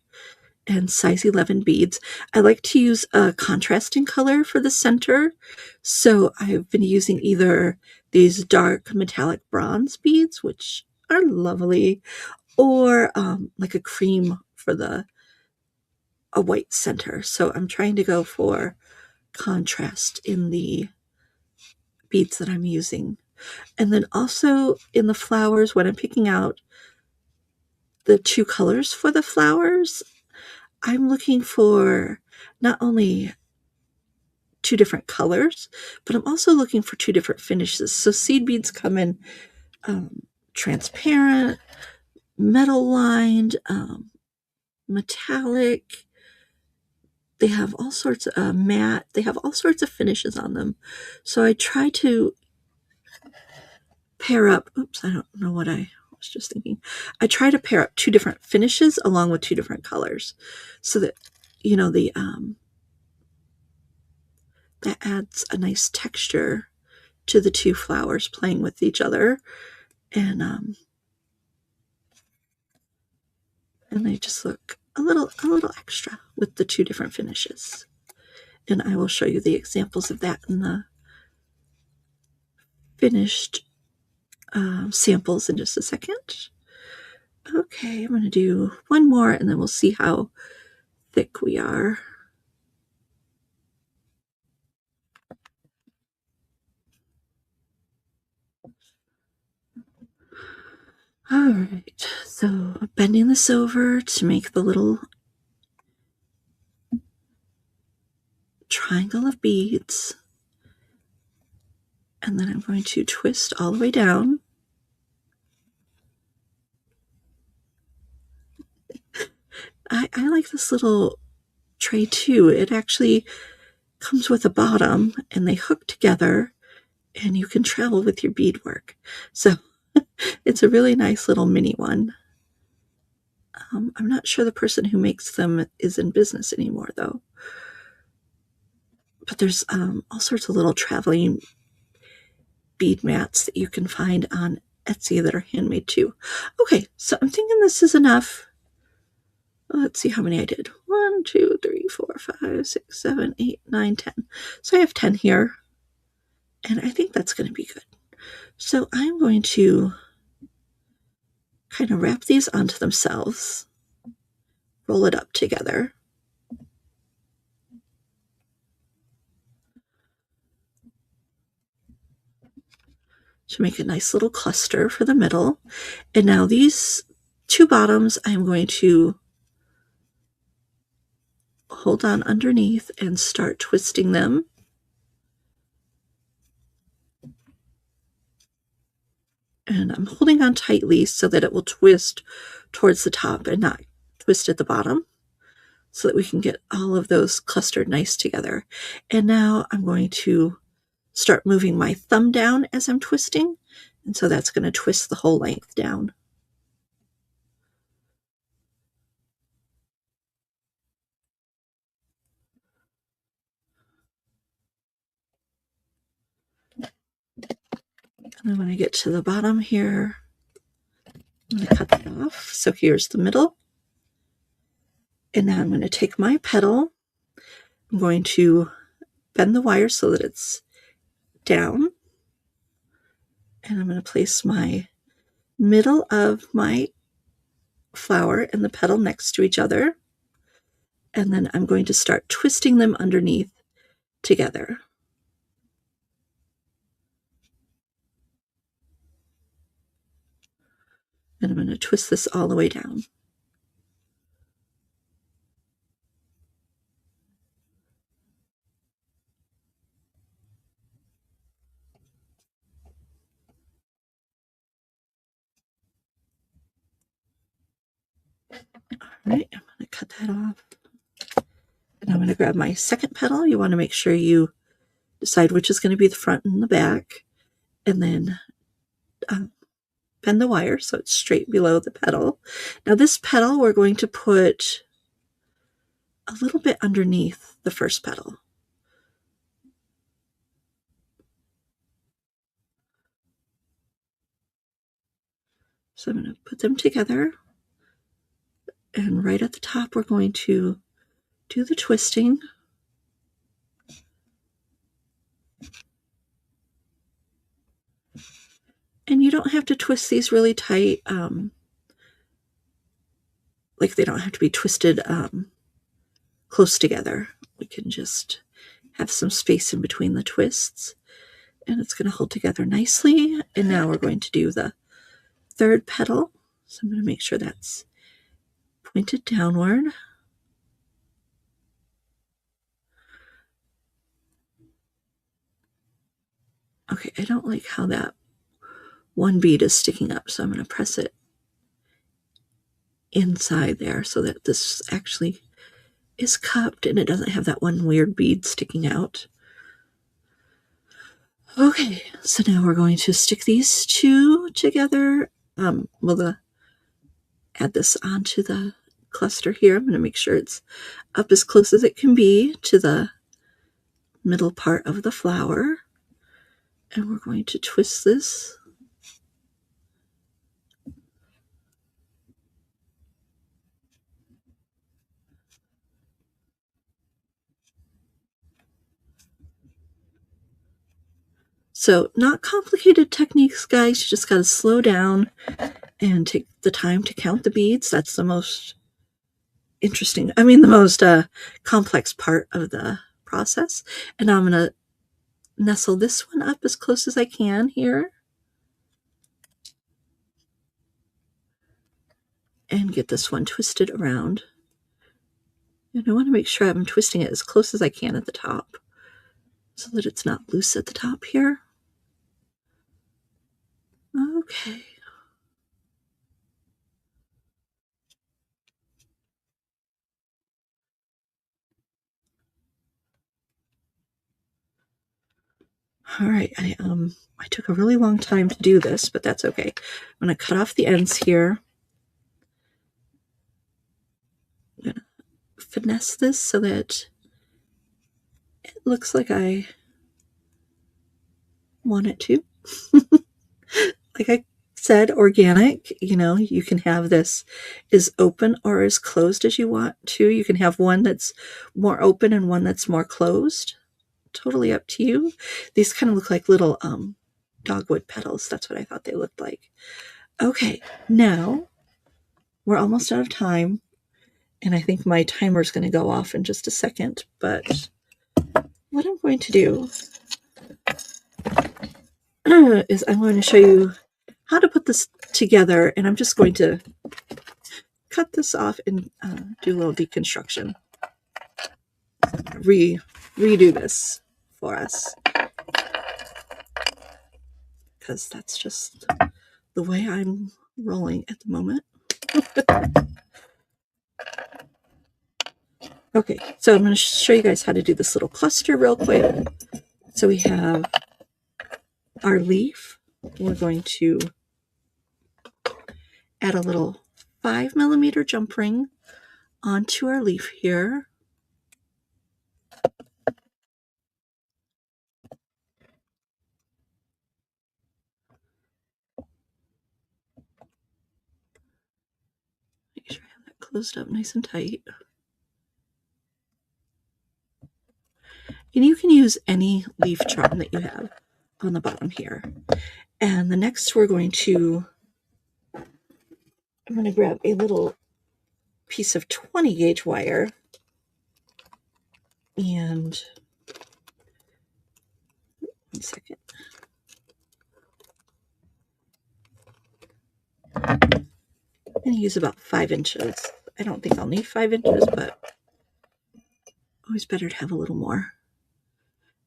and size 11 beads. I like to use a contrasting color for the center. So I've been using either these dark metallic bronze beads, which are lovely, or like a cream for a white center. So I'm trying to go for contrast in the beads that I'm using. And then also in the flowers, when I'm picking out the 2 colors for the flowers, I'm looking for not only 2 different colors, but I'm also looking for 2 different finishes. So seed beads come in transparent, metal lined, metallic. They have all sorts of matte. They have all sorts of finishes on them. So I try to pair up. Oops, I don't know what I was was just thinking, I try to pair up 2 different finishes along with 2 different colors so that, you know, that adds a nice texture to the 2 flowers playing with each other. And they just look a little extra with the 2 different finishes. And I will show you the examples of that in the finished samples in just a second. Okay, I'm going to do one more and then we'll see how thick we are. All right, so bending this over to make the little triangle of beads. And then I'm going to twist all the way down. I like this little tray too. It actually comes with a bottom and they hook together and you can travel with your beadwork. So it's a really nice little mini one. I'm not sure the person who makes them is in business anymore though. But there's all sorts of little traveling bead mats that you can find on Etsy that are handmade too. Okay, so I'm thinking this is enough. Let's see how many I did. 1, 2, 3, 4, 5, 6, 7, 8, 9, 10. So I have 10 here. And I think that's going to be good. So I'm going to kind of wrap these onto themselves, roll it up together. To make a nice little cluster for the middle. And now these 2 bottoms, I'm going to hold on underneath and start twisting them. And I'm holding on tightly so that it will twist towards the top and not twist at the bottom, so that we can get all of those clustered nice together. And now I'm going to start moving my thumb down as I'm twisting, and so that's going to twist the whole length down. And then when I get to the bottom here, I'm going to cut that off. So here's the middle. And now I'm going to take my petal. I'm going to bend the wire so that it's down. And I'm going to place my middle of my flower and the petal next to each other. And then I'm going to start twisting them underneath together. And I'm going to twist this all the way down. All right, I'm going to cut that off. And I'm going to grab my second petal. You want to make sure you decide which is going to be the front and the back. And then bend the wire so it's straight below the petal. Now this petal we're going to put a little bit underneath the first petal. So I'm going to put them together. And right at the top we're going to do the twisting. And you don't have to twist these really tight. Like they don't have to be twisted close together. We can just have some space in between the twists. And it's going to hold together nicely. And now we're going to do the third petal. So I'm going to make sure that's pointed downward. Okay, I don't like how that one bead is sticking up, so I'm going to press it inside there so that this actually is cupped and it doesn't have that one weird bead sticking out. Okay, so now we're going to stick these 2 together we'll add this onto the cluster here. I'm going to make sure it's up as close as it can be to the middle part of the flower. And we're going to twist this. So not complicated techniques, guys. You just got to slow down and take the time to count the beads. That's the most interesting, the most complex part of the process. And now I'm going to nestle this one up as close as I can here. And get this one twisted around. And I want to make sure I'm twisting it as close as I can at the top so that it's not loose at the top here. Okay. All right, I took a really long time to do this, but that's okay. I'm going to cut off the ends here. I'm going to finesse this so that it looks like I want it to. Like I said, organic, you can have this as open or as closed as you want to. You can have one that's more open and one that's more closed. Totally up to you. These kind of look like little dogwood petals. That's what I thought they looked like. Okay, now we're almost out of time, and I think my timer is going to go off in just a second, but what I'm going to do is I'm going to show you how to put this together, and I'm just going to cut this off and do a little deconstruction. Redo this for us, because that's just the way I'm rolling at the moment. Okay, so I'm going to show you guys how to do this little cluster real quick. So we have our leaf. We're going to add a little 5mm jump ring onto our leaf here. Make sure I have that closed up nice and tight. And you can use any leaf charm that you have on the bottom here. And the next I'm going to grab a little piece of 20 gauge wire and one second. I'm going to use about 5 inches. I don't think I'll need 5 inches, but always better to have a little more.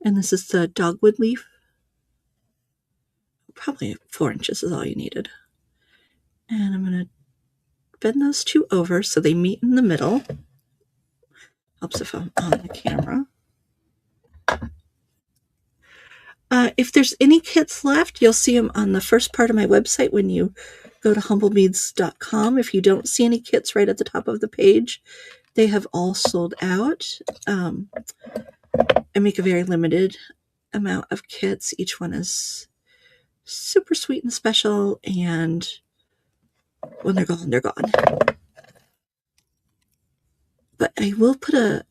And this is the dogwood leaf. Probably 4 inches is all you needed. And I'm going to bend those two over so they meet in the middle. Helps if I'm on the camera. If there's any kits left, you'll see them on the first part of my website when you go to humblebeads.com. If you don't see any kits right at the top of the page, they have all sold out. I make a very limited amount of kits. Each one is super sweet and special, and when they're gone, they're gone. But I will put a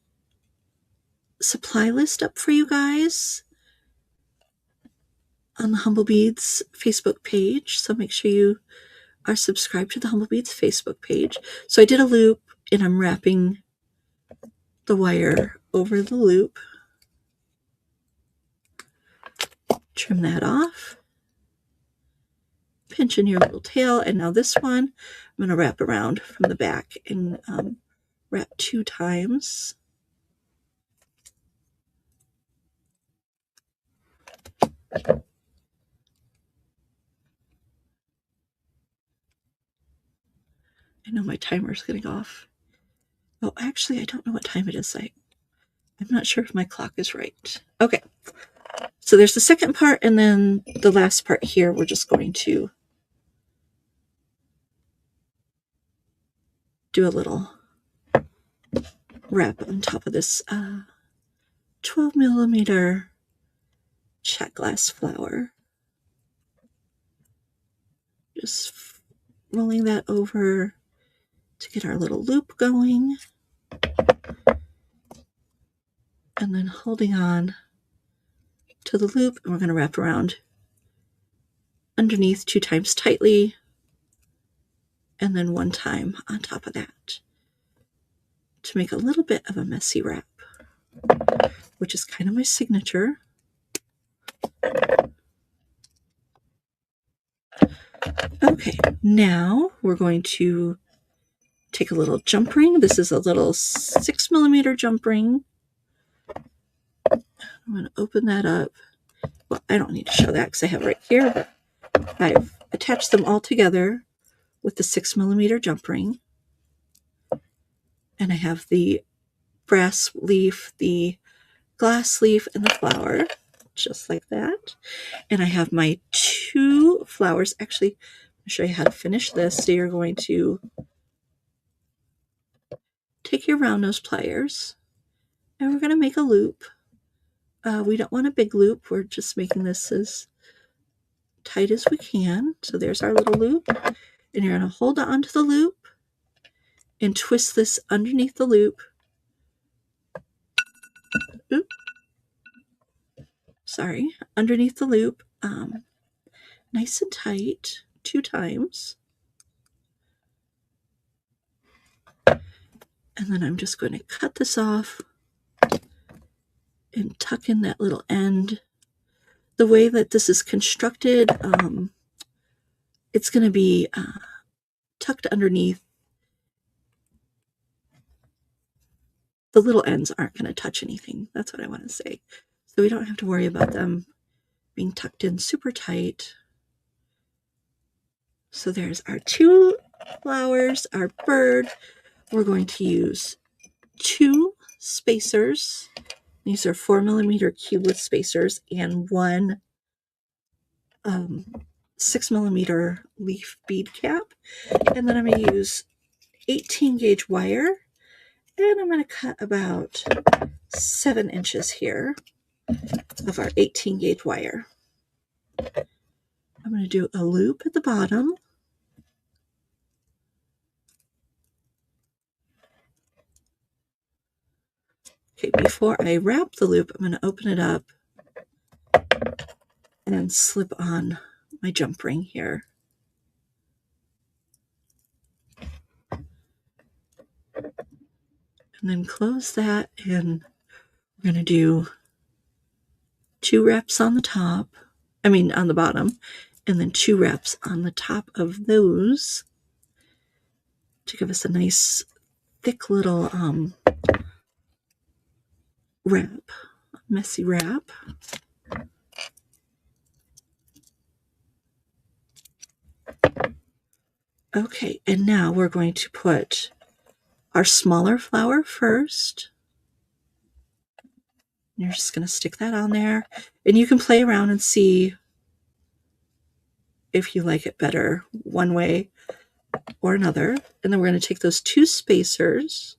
supply list up for you guys on the Humble Beads Facebook page, so make sure you are subscribed to the Humble Beads Facebook page. So I did a loop, and I'm wrapping the wire over the loop. Trim that off. Pinch in your little tail, and now this one I'm going to wrap around from the back and wrap 2 times. I know my timer is going to go off. Oh, actually, I don't know what time it is. I'm not sure if my clock is right. Okay, so there's the second part, and then the last part here, we're just going to do a little wrap on top of this 12 millimeter shot glass flower. Just rolling that over to get our little loop going. And then holding on to the loop, and we're going to wrap around underneath 2 times tightly, and then 1 time on top of that to make a little bit of a messy wrap, which is kind of my signature. Okay, now we're going to take a little jump ring. This is a little 6 millimeter jump ring. I'm going to open that up. Well, I don't need to show that because I have it right here, but I've attached them all together with the 6 millimeter jump ring. And I have the brass leaf, the glass leaf, and the flower, just like that. And I have my 2 flowers. Actually, I'll show you how to finish this. So you're going to take your round nose pliers, and we're going to make a loop. We don't want a big loop. We're just making this as tight as we can. So there's our little loop. And you're going to hold on to the loop and twist this underneath the loop. Oop. Sorry, underneath the loop. Nice and tight 2 times. And then I'm just going to cut this off and tuck in that little end. The way that this is constructed, it's going to be tucked underneath. The little ends aren't going to touch anything. That's what I want to say. So we don't have to worry about them being tucked in super tight. So there's our 2 flowers, our bird. We're going to use 2 spacers. These are 4 millimeter cubeless spacers and 1 6 millimeter leaf bead cap. And then I'm going to use 18 gauge wire, and I'm going to cut about 7 inches here of our 18 gauge wire. I'm going to do a loop at the bottom. Okay, before I wrap the loop, I'm going to open it up and slip on my jump ring here. And then close that, and we're going to do 2 wraps on the top, on the bottom, and then 2 wraps on the top of those to give us a nice thick little wrap, messy wrap. Okay, and now we're going to put our smaller flower first. You're just going to stick that on there, and you can play around and see if you like it better one way or another. And then we're going to take those 2 spacers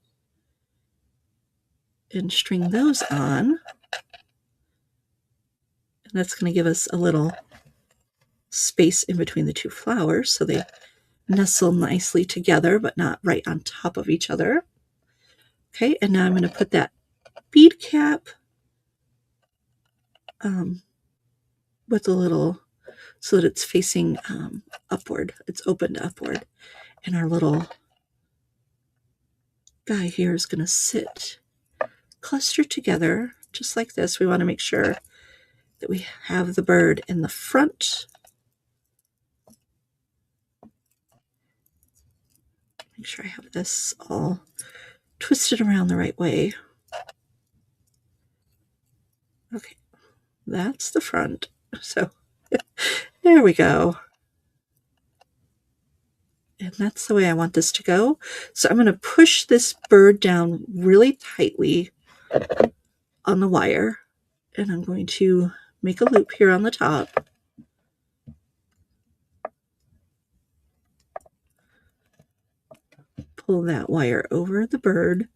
and string those on. And that's going to give us a little space in between the 2 flowers so they nestle nicely together, but not right on top of each other. Okay, and now I'm going to put that bead cap with a little, so that it's facing upward. It's opened upward. And our little guy here is going to sit clustered together just like this. We want to make sure that we have the bird in the front. Make sure I have this all twisted around the right way. Okay, that's the front. So there we go. And that's the way I want this to go. So I'm going to push this bird down really tightly on the wire. And I'm going to make a loop here on the top. pull that wire over the bird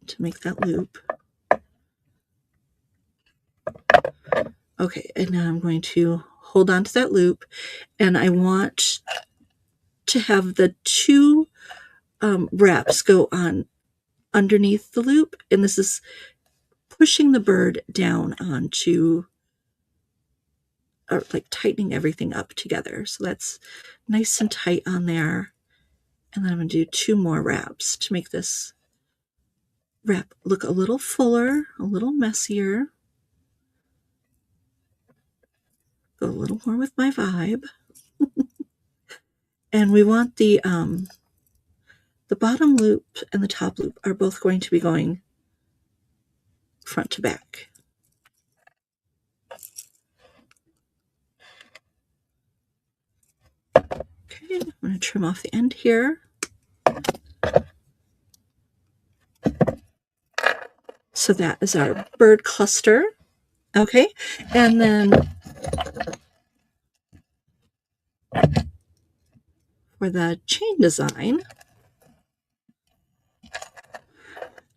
to make that loop. Okay, and now I'm going to hold on to that loop, and I want to have the two wraps go on underneath the loop, and this is pushing the bird down onto, or like tightening everything up together. So that's nice and tight on there. And then I'm going to do two more wraps to make this wrap look a little fuller, a little messier. Go a little more with my vibe. And we want the bottom loop and the top loop are both going to be going front to back. Okay, I'm going to trim off the end here. So that is our bird cluster. Okay, and then for the chain design,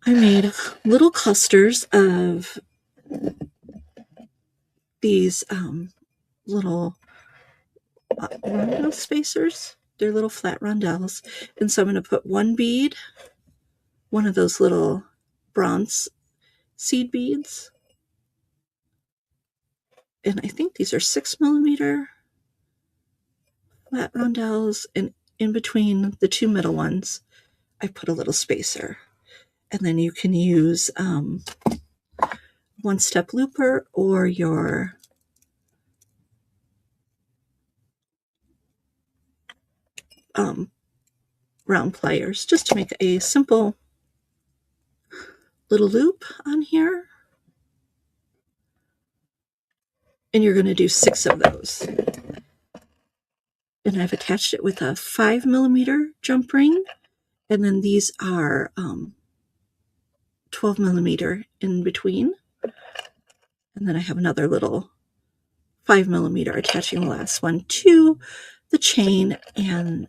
I made little clusters of these little rondelle spacers. They're little flat rondelles. And so I'm going to put one bead, one of those little bronze seed beads. And I think these are 6mm flat rondelles. And in between the two middle ones, I put a little spacer. And then you can use one-step looper or your round pliers just to make a simple little loop on here. And you're going to do 6 of those. And I've attached it with a 5mm jump ring. And then these are 12mm in between. And then I have another little 5mm attaching the last one to the chain. And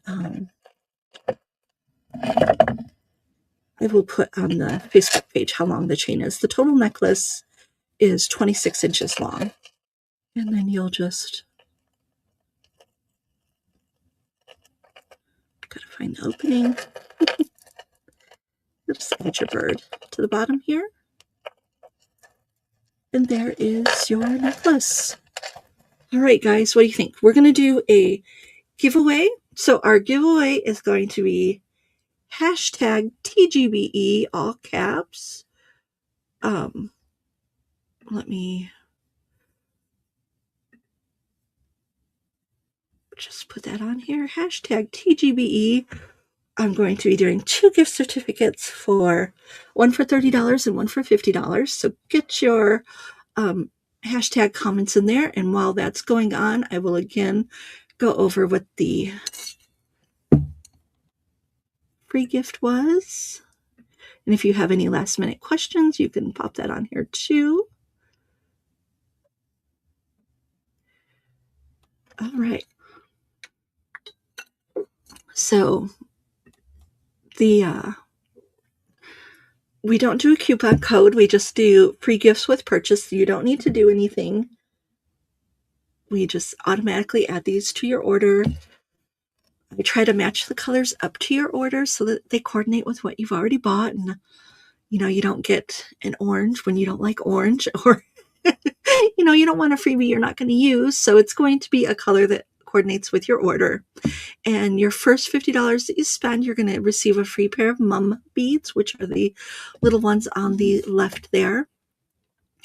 I will put on the Facebook page how long the chain is. The total necklace is 26 inches long. And then you'll just gotta find the opening. You'll just add your bird to the bottom here. And there is your necklace. All right, guys, what do you think? We're going to do a giveaway. So our giveaway is going to be hashtag TGBE, all caps. Let me just put that on here. Hashtag TGBE. I'm going to be doing 2 gift certificates, for one for $30 and one for $50. So get your hashtag comments in there. And while that's going on, I will again go over what the free gift was. And if you have any last minute questions, you can pop that on here too. All right. So we don't do a coupon code. We just do free gifts with purchase. You don't need to do anything. We just automatically add these to your order. I try to match the colors up to your order so that they coordinate with what you've already bought. And, you don't get an orange when you don't like orange, or, you don't want a freebie you're not going to use. So it's going to be a color that coordinates with your order. And your first $50 that you spend, you're going to receive a free pair of mum beads, which are the little ones on the left there.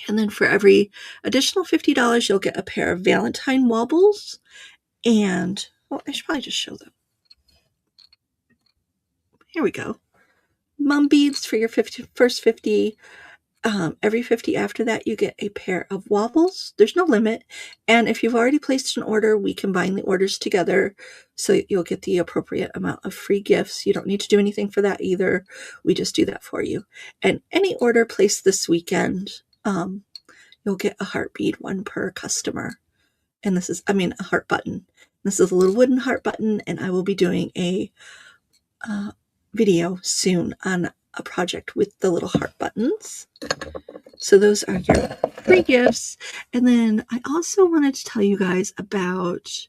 And then for every additional $50, you'll get a pair of Valentine wobbles. And, I should probably just show them. Here we go. Mum beads for your first 50. Every 50 after that, you get a pair of wobbles. There's no limit. And if you've already placed an order, we combine the orders together so you'll get the appropriate amount of free gifts. You don't need to do anything for that either. We just do that for you. And any order placed this weekend, you'll get a heart bead, one per customer. And this is, a heart button. This is a little wooden heart button, and I will be doing a video soon on a project with the little heart buttons. So those are your free gifts. And then I also wanted to tell you guys about,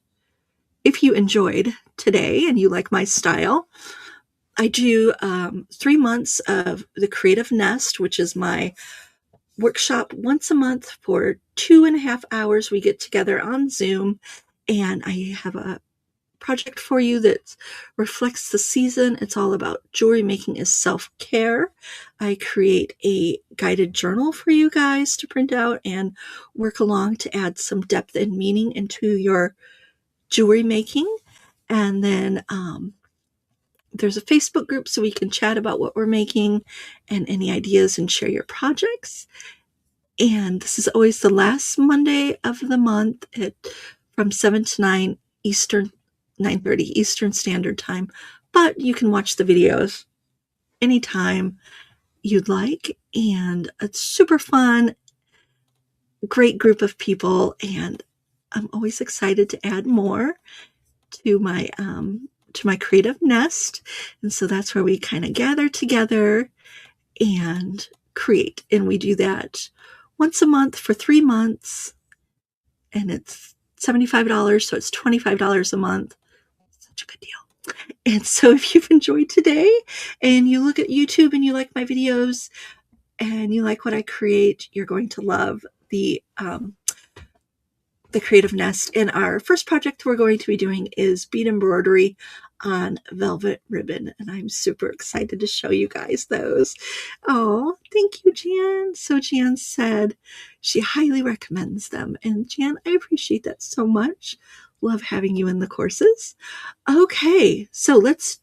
if you enjoyed today and you like my style, I do 3 months of the Creative Nest, which is my workshop once a month for 2.5 hours. We get together on Zoom, and I have a project for you that reflects the season. It's all about jewelry making as self-care. I create a guided journal for you guys to print out and work along to add some depth and meaning into your jewelry making. And then there's a Facebook group so we can chat about what we're making and any ideas and share your projects. And this is always the last Monday of the month from 7 to 9 Eastern, 9:30 Eastern Standard Time. But you can watch the videos anytime you'd like. And it's super fun, great group of people. And I'm always excited to add more to my creative nest. And so that's where we kind of gather together and create. And we do that once a month for 3 months. And it's $75, so it's $25 a month. Such a good deal. And so if you've enjoyed today and you look at YouTube and you like my videos and you like what I create, you're going to love the Creative Nest. And our first project we're going to be doing is bead embroidery on velvet ribbon. And I'm super excited to show you guys those. Oh, thank you, Jan. So Jan said she highly recommends them. And Jan, I appreciate that so much. Love having you in the courses. Okay, so let's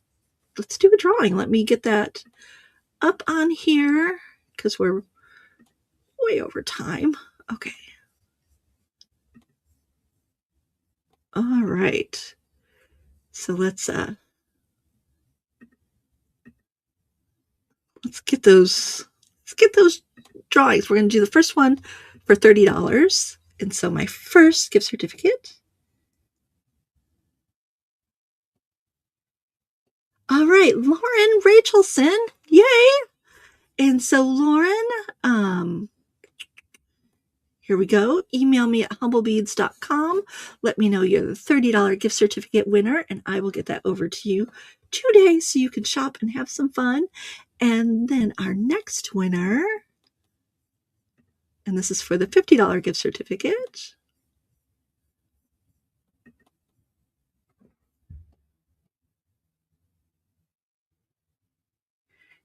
do a drawing. Let me get that up on here because we're way over time. Okay. All right. So let's get those drawings. We're going to do the first one for $30. And so my first gift certificate. All right, Lauren Rachelson. Yay. And so Lauren, here we go. Email me at humblebeads.com. Let me know you're the $30 gift certificate winner, and I will get that over to you today so you can shop and have some fun. And then our next winner, and this is for the $50 gift certificate.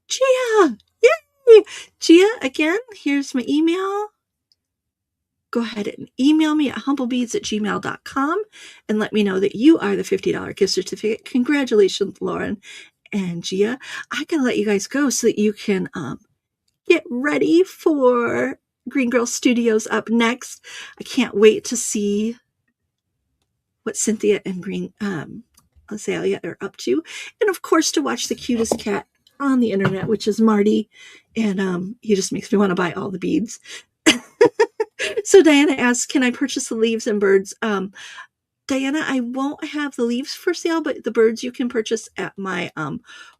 Gia! Yay! Gia, again, here's my email. Go ahead and email me at humblebeads@gmail.com and let me know that you are the $50 gift certificate. Congratulations, Lauren and Gia. I gotta let you guys go so that you can get ready for Green Girl Studios up next. I can't wait to see what Cynthia and Green Azalea are up to. And of course, to watch the cutest cat on the internet, which is Marty. And he just makes me want to buy all the beads. So Diana asks, can I purchase the leaves and birds? Diana, I won't have the leaves for sale, but the birds you can purchase at my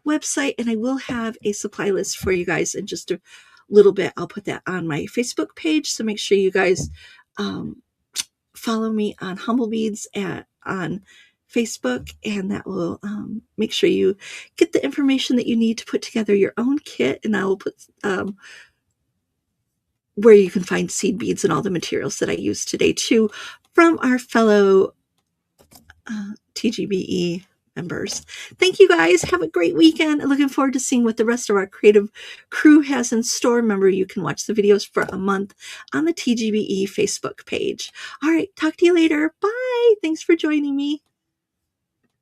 website. And I will have a supply list for you guys in just a little bit. I'll put that on my Facebook page. So make sure you guys follow me on Humble Beads on Facebook, and that will make sure you get the information that you need to put together your own kit. And I will put where you can find seed beads and all the materials that I used today too from our fellow TGBE members. Thank you guys. Have a great weekend. I'm looking forward to seeing what the rest of our creative crew has in store. Remember, you can watch the videos for a month on the TGBE Facebook page. All right. Talk to you later. Bye. Thanks for joining me.